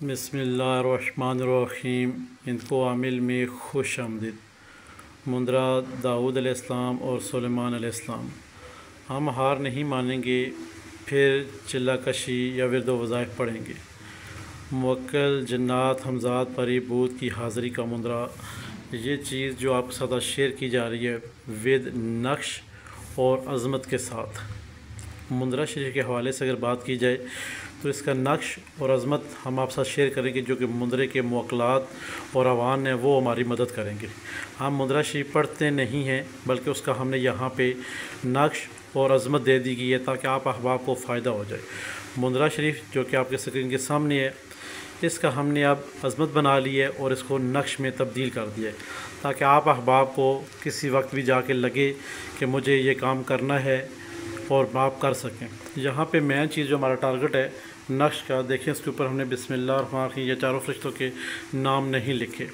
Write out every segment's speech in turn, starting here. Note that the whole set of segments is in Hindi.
बिस्मिल्लाहिर्रहमानिर्रहीम। इनको आमिल में खुश आमदीद। मुंदरा दाऊद अलैहिस्सलाम और सुलेमान अलैहिस्सलाम। हम हार नहीं मानेंगे, फिर चिल्ला कशी या विरद वज़ाइफ पढ़ेंगे। मुवक्किल जन्नात हमजाद परी बूत की हाज़िरी का मुंदरा। ये चीज़ जो आपके साथ शेयर की जा रही है विद नक्श और अज़मत के साथ। मुंदरा शरीफ के हवाले से अगर बात की जाए तो इसका नक्श और अज़मत हम आप साथ शेयर करेंगे, जो कि मुंदरे के मुवक्किलात और अवान हैं वो हमारी मदद करेंगे। हम मुंदरा शरीफ पढ़ते नहीं हैं, बल्कि उसका हमने यहाँ पे नक्श और अज़मत दे दी गई है ताकि आप अहबाब को फ़ायदा हो जाए। मुंदरा शरीफ जो कि आपके स्क्रीन के सामने है, इसका हमने अब अज़मत बना ली है और इसको नक्श में तब्दील कर दिया है ताकि आप अहबाब को किसी वक्त भी जाके लगे कि मुझे ये काम करना है और आप कर सकें। यहाँ पे मेन चीज़ जो हमारा टारगेट है नक्श का, देखिए इसके ऊपर हमने बिस्मिल्लाहिर्रहमानिर्रहीम ये चारों फरिश्तों के नाम नहीं लिखे।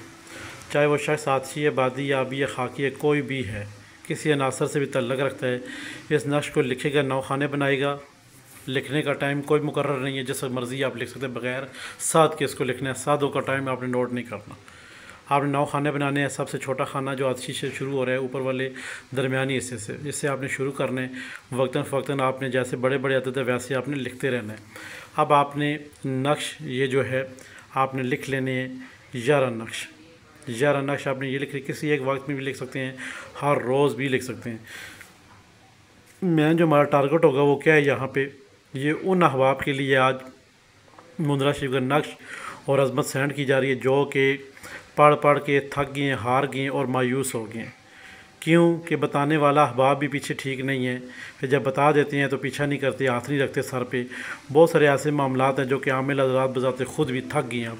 चाहे वो शख्स आदशी है, बादी या आबी या खाकी है, कोई भी है, किसी अनासर से भी तल्लुक़ रखता है, इस नक्श को लिखेगा, नौखाने बनाएगा। लिखने का टाइम कोई मुकर्रर नहीं है, जैसा मर्ज़ी आप लिख सकते हैं, बग़ैर साद के इसको लिखना है। सादों का टाइम आपने नोट नहीं करना। आपने 9 खाने बनाने हैं। सबसे छोटा खाना जो आदशी से शुरू हो रहा है ऊपर वाले दरमियानी हिस्से से, जिससे आपने शुरू करना है। वक्तन फ़वक्तन आपने जैसे बड़े बड़े आते थे वैसे आपने लिखते रहना है। अब आपने नक्श ये जो है आपने लिख लेने हैं 11 नक्श। 11 नक्श आपने ये लिख रहे, किसी एक वक्त में भी लिख सकते हैं, हर रोज़ भी लिख सकते हैं। मैं जो हमारा टारगेट होगा वो क्या है, यहाँ पे ये उन अहबाब के लिए आज मुंदरा शरीफ का नक्श और अज़मत सेंड की जा रही है जो कि पढ़ पढ़ के थक गए, हार गए और मायूस हो गए। क्यों कि बताने वाला अहबाब भी पीछे ठीक नहीं है, फिर जब बता देते हैं तो पीछा नहीं करते, हाथ नहीं रखते सर पे। बहुत सारे ऐसे मामलात हैं जो कि आमिल हज़रात बजाते ख़ुद भी थक गए। अब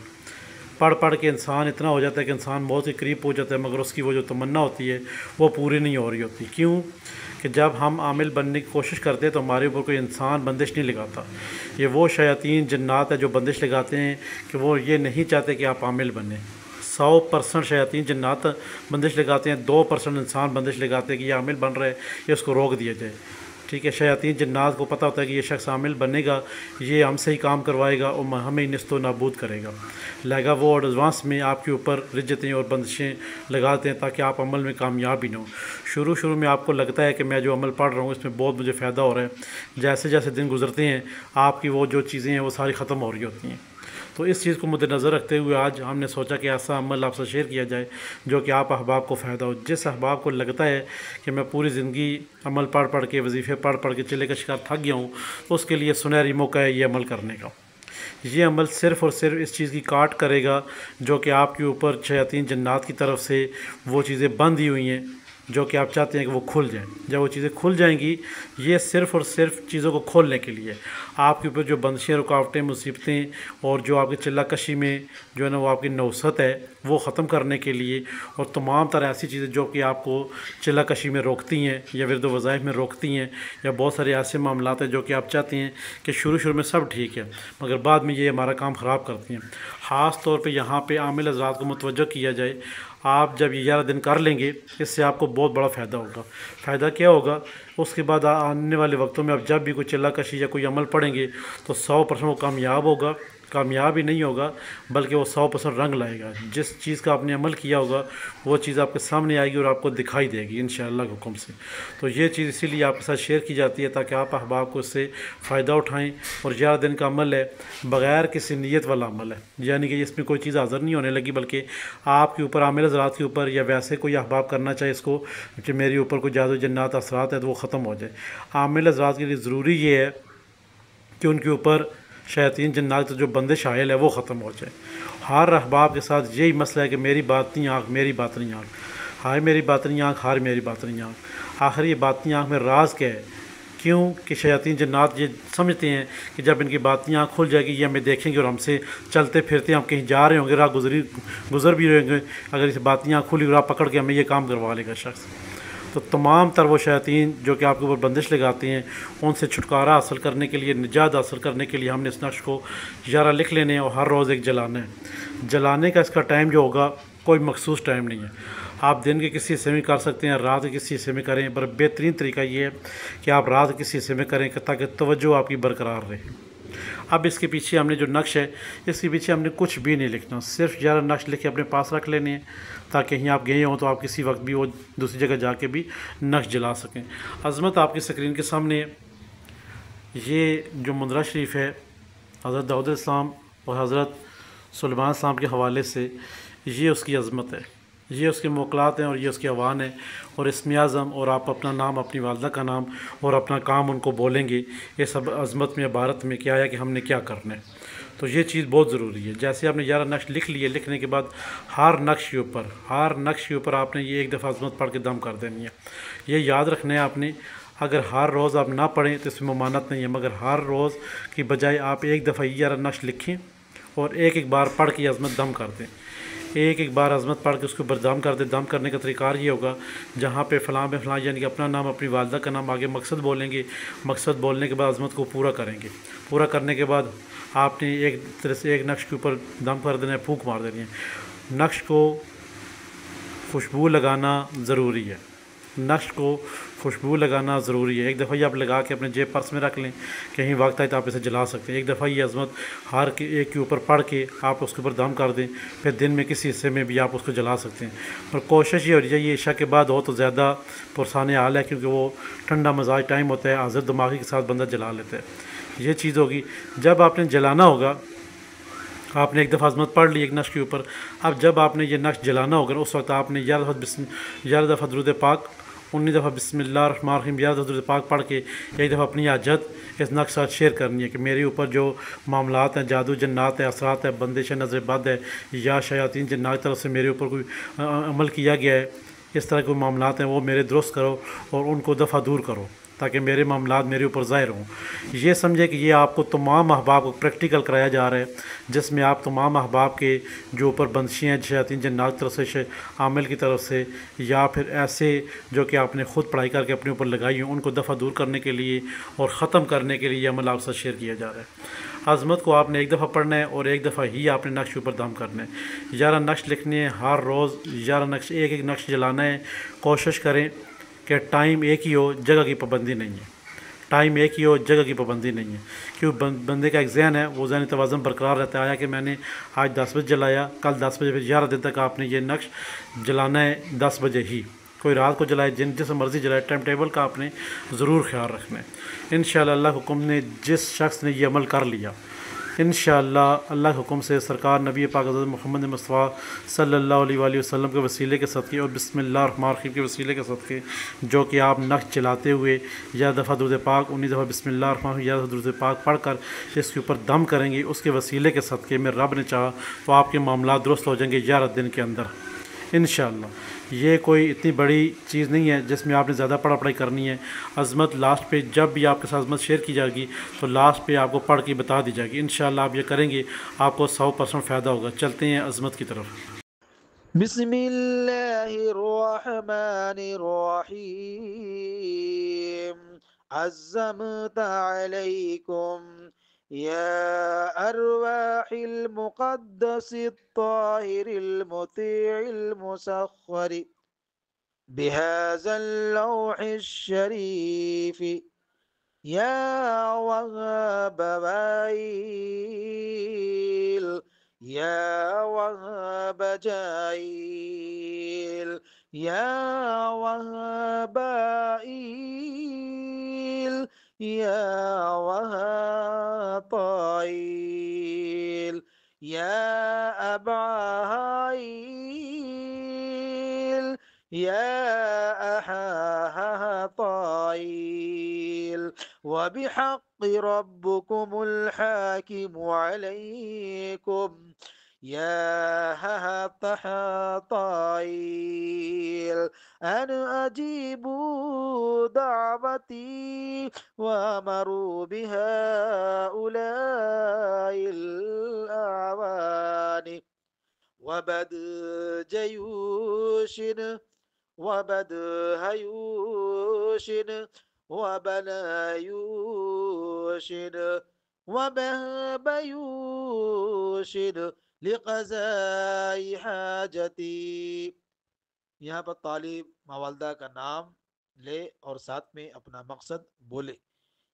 पढ़ पढ़ के इंसान इतना हो जाता है कि इंसान मौत के करीब पहुँच जाता है, मगर उसकी वो जो तमन्ना होती है वो पूरी नहीं हो रही होती। क्यों कि जब हम आमिल बनने की कोशिश करते हैं तो हमारे ऊपर कोई इंसान बंदिश नहीं लगाता। ये वो शयातीन जन्नात है जो बंदिश लगाते हैं कि वो ये नहीं चाहते कि आप आमिल बने। 100% शयातीन जन्नात बंदिश लगाते हैं, 2% इंसान बंदिश लगाते हैं कि ये आमिल बन रहा है, ये उसको रोक दिया जाए। ठीक है, शयातीन जन्नात को पता होता है कि ये शख्स आमिल बनेगा, ये हमसे ही काम करवाएगा और हमें निस्तो नाबूद करेगा। लगा वो एडवांस में आपके ऊपर रिज्जतें और बंदिशें लगाते हैं ताकि आप अमल में कामयाब ही ना हो। शुरू में आपको लगता है कि मैं जो अमल पढ़ रहा हूँ इसमें बहुत मुझे फ़ायदा हो रहा है। जैसे जैसे दिन गुजरते हैं आपकी वो जो चीज़ें हैं वो सारी ख़त्म हो रही होती हैं। तो इस चीज़ को मद्देनज़र रखते हुए आज हमने सोचा कि ऐसा अमल आपसे शेयर किया जाए जो कि आप अहबाब को फ़ायदा हो। जिस अहबाब को लगता है कि मैं पूरी ज़िंदगी अमल पढ़ पढ़ के, वजीफ़े पढ़ पढ़ के चिल्ले का शिकार थक गया हूँ, तो उसके लिए सुनहरी मौका है ये अमल करने का। ये अमल सिर्फ़ और सिर्फ इस चीज़ की काट करेगा जो कि आपके ऊपर शयातीन जन्नात की तरफ से वो चीज़ें बंद ही हुई हैं जो कि आप चाहते हैं कि वो खुल जाएँ। जब वो चीज़ें खुल जाएंगी, ये सिर्फ़ और सिर्फ चीज़ों को खोलने के लिए, आपके ऊपर जो बंदिशें, रुकावटें, मुसीबतें और जो आपकी चिल्लाकशी में जो है ना वो आपकी नौसत है वो ख़त्म करने के लिए, और तमाम तरह ऐसी चीज़ें जो कि आपको चिल्लाकशी में रोकती हैं या विरद वज़ाइफ में रोकती हैं, या बहुत सारे ऐसे मामलात हैं जो कि आप चाहते हैं कि शुरू में सब ठीक है मगर बाद में ये हमारा काम ख़राब करती हैं। ख़ास तौर पे यहाँ पे आमिल हज़रात को मुतवज्जो किया जाए। आप जब ये 11 दिन कर लेंगे इससे आपको बहुत बड़ा फ़ायदा होगा। फ़ायदा क्या होगा, उसके बाद आने वाले वक्तों में आप जब भी कोई चिल्लाकशी या कोई अमल पढ़ेंगे तो 100% वो कामयाब होगा। कामयाब ही नहीं होगा बल्कि वो 100% रंग लाएगा। जिस चीज़ का आपने अमल किया होगा वो चीज़ आपके सामने आएगी और आपको दिखाई देगी इंशाअल्लाह के हुक्म से। तो ये चीज़ इसीलिए आपके साथ शेयर की जाती है ताकि आप अहबाब को इससे फ़ायदा उठाएं। और 11 दिन का अमल है, बग़ैर किसी नीयत वाला अमल है, यानी कि इसमें कोई चीज़ हाज़िर नहीं होने लगी, बल्कि आपके ऊपर, आमिल हज़रात के ऊपर, या वैसे कोई अहबाब करना चाहे इसको कि मेरे ऊपर कोई जादू जन्नात असरात है तो वो ख़त्म हो जाए। आमिल हज़रात के लिए ज़रूरी ये है कि उनके ऊपर शयातीन जन्नात जो बंदिश हायल है वो ख़त्म हो जाए। हर अहबाब के साथ यही मसला है कि मेरी बातनी आँख, मेरी बातनी आँख, हाय मेरी बातनी आँख, हार मेरी बातनी आँख। आखिर ये बातनी आँख में राज क्या है? क्यों कि शयातीन जन्नात ये समझते हैं कि जब इनकी बातनी आँख खुल जाएगी ये हमें देखेंगे और हमसे चलते फिरते हम कहीं जा रहे होंगे, राह गुज़र भी रहेंगे, अगर इस बातनी आँख खुली राह पकड़ के हमें ये काम करवा लेगा शख्स। तो तमाम तर वो शयातीन जो कि आपके ऊपर बंदिश लगाते हैं उनसे छुटकारा हासिल करने के लिए, निजात हासिल करने के लिए हमने इस नक्श को 11 लिख लेने हैं और हर रोज़ एक जलाना है। जलाने का इसका टाइम जो होगा कोई मखसूस टाइम नहीं है। आप दिन के किसी हिस्से में कर सकते हैं, रात के किसी हिस्से में करें, पर बेहतरीन तरीका ये है कि आप रात के किसी हिस्से में करें ताकि तवज्जो आपकी बरकरार रहे। अब इसके पीछे हमने जो नक्श है, इसके पीछे हमने कुछ भी नहीं लिखना, सिर्फ 11 नक्श लिख के अपने पास रख लेने हैं, ताकि कहीं आप गए हों तो आप किसी वक्त भी वो दूसरी जगह जाके भी नक्श जला सकें। अज़मत आपकी स्क्रीन के सामने ये जो मुंदरा शरीफ है हज़रत दाऊद अलैहिस्सलाम और हज़रत सुलेमान अलैहिस्सलाम के हवाले से, ये उसकी अज़मत है, ये उसके मोकलात हैं और ये उसकी अवान है। और इसमें आज़म और आप अपना नाम, अपनी वालदा का नाम और अपना काम उनको बोलेंगे। ये सब अज़मत में, भारत में क्या है कि हमने क्या करना है, तो ये चीज़ बहुत ज़रूरी है। जैसे आपने 11 नक्श लिख लिए, लिखने के बाद हर नक्श के ऊपर आपने ये एक दफ़ा अज़मत पढ़ के दम कर देनी है। ये याद रखना है आपने। अगर हर रोज़ आप ना पढ़ें तो इसमें ममानत नहीं है, मगर हर रोज़ की बजाय आप एक दफ़ा 11 नक्श लिखें और एक एक बार पढ़ के अज़मत दम कर दें। एक एक बार अज़मत पढ़ के उसको ऊपर दम कर दे। दम करने का तरीक़ा ये होगा, जहाँ पे फ़लाँ पे फ़लाँ यानी कि अपना नाम, अपनी वालदा का नाम, आगे मकसद बोलेंगे। मकसद बोलने के बाद अज़मत को पूरा करेंगे। पूरा करने के बाद आपने एक तरह से एक नक्श के ऊपर दम कर देना है, फूंक मार देनी है। नक्श को खुशबू लगाना ज़रूरी है, नक्श को खुशबू लगाना ज़रूरी है। एक दफ़ा ये आप लगा के अपने जेब पर्स में रख लें, कहीं वक्त आए तो आप इसे जला सकते हैं। एक दफ़ा ये अज़मत हर के एक के ऊपर पढ़ के आप उसके ऊपर दम कर दें, फिर दिन में किसी हिस्से में भी आप उसको जला सकते हैं। और कोशिश ये होनी चाहिए इशा के बाद हो तो ज़्यादा पुरसान हाल है, क्योंकि वो ठंडा मजाज टाइम होता है, हाज़िर दिमागी के साथ बंदा जला लेता है। ये चीज़ होगी। जब आपने जलाना होगा, आपने एक दफ़ा अज़मत पढ़ ली एक नक्श के ऊपर, अब जब आपने ये नक्श जलाना होगा उस वक्त आपने 11 दफ़ा दुरूद पाक, 19 दफ़ा बिस्मिल्लाहिर्रहमानिर्रहीम, 11 दफ़ा दुरूद पाक पढ़ के एक दफ़ा अपनी हाजत इस नक्श साथ शेयर करनी है कि मेरे ऊपर जो मामलात हैं, जादू जन्नात है, असरात है, बंदिश है, नज़र बद है या शयातीन जन्नात की तरफ से मेरे ऊपर कोई अमल किया गया है, इस तरह के मामलात हैं, वो मेरे दुरुस्त करो और उनको दफ़ा दूर करो, ताकि मेरे मामलात मेरे ऊपर ज़ाहिर हों। ये समझे कि ये आपको तमाम अहबाब को प्रैक्टिकल कराया जा रहा है, जिसमें आप तमाम अहबाब के जो ऊपर बंदिशें हैं, शयातीन जन्नात की तरफ से, आमिल की तरफ से, या फिर ऐसे जो कि आपने ख़ुद पढ़ाई करके अपने ऊपर लगाई हो, उनको दफ़ा दूर करने के लिए और ख़त्म करने के लिए अमल आपसे शेयर किया जा रहा है। अज़मत को आपने एक दफ़ा पढ़ना है और एक दफ़ा ही आपने नक्श ऊपर दम करना है। 11 नक्श लिखने हैं, हर रोज़ 11 नक्श, एक एक नक्श जलाना है। कोशिश करें कि टाइम एक ही हो, जगह की पाबंदी नहीं है। टाइम एक ही हो, जगह की पाबंदी नहीं है, क्यों बंदे का एक जहन है, वो जहनी तवाज़ुन बरकरार रहता है। आया कि मैंने आज 10 बजे जलाया, कल 10 बजे, फिर 11 दिन तक आपने ये नक्श जलाना है 10 बजे ही। कोई रात को जलाए, जिस मर्ज़ी जलाए, टाइम टेबल का आपने ज़रूर ख्याल रखना है। इंशाअल्लाह अल्लाह के हुक्म ने जिस शख्स ने ये अमल कर लिया, इंशाअल्लाह अल्लाह के हुक्म से सरकार नबी पाक हज़रत मोहम्मद मुस्तफ़ा सल्लल्लाहु अलैहि वसल्लम के वसीले के सदक़े और बिस्मिल्लाहिर्रहमानिर्रहीम के वसीले के सदक़े, जो कि आप नक्श चलाते हुए 11 दफ़ा दुरूद पाक, 19 दफ़ा बिस्मिल्लाहिर्रहमानिर्रहीम, 11 दफ़ा दुरूद पाक पढ़ कर इसके ऊपर दम करेंगे, उसके वसीले के सदक़े में रब ने चाहा तो आपके मामलात दुरुस्त हो जाएंगे 11 दिन के अंदर इंशाअल्लाह। ये कोई इतनी बड़ी चीज़ नहीं है जिसमें आपने ज़्यादा पढ़ाई करनी है। अज़मत लास्ट पे जब भी आपके साथ अज़मत शेयर की जाएगी तो लास्ट पे आपको पढ़ के बता दी जाएगी। इंशाअल्लाह आप ये करेंगे, आपको 100% फ़ायदा होगा। चलते हैं अज़मत की तरफ। बिस्मिल्लाहिर्रहमानिर्रहीम। अज़्ज़मत अलैकुम या अरवाहिल मुक़द्दसित ताहिरिल मुतीइल मुसख़्ख़रि बिहाज़ल लौहिश शरीफ या वहाबवाइल या वहाबजाइल या वहाबाइल या वहाताइल या अबाइल या अहाताइल वबिहक़्क़ि रब्बिकुमुल हाकिमु अलैकुम या तहताइल अन अजीबू दावती वअमरू बिहा उलाइल आवानि वबद जयूशिन वबद हयूशिन वबनायूशिन वबहबयूशिन लिक़ज़ाई हाजती। यहाँ पर तालिब मावलदा का नाम ले और साथ में अपना मकसद बोले।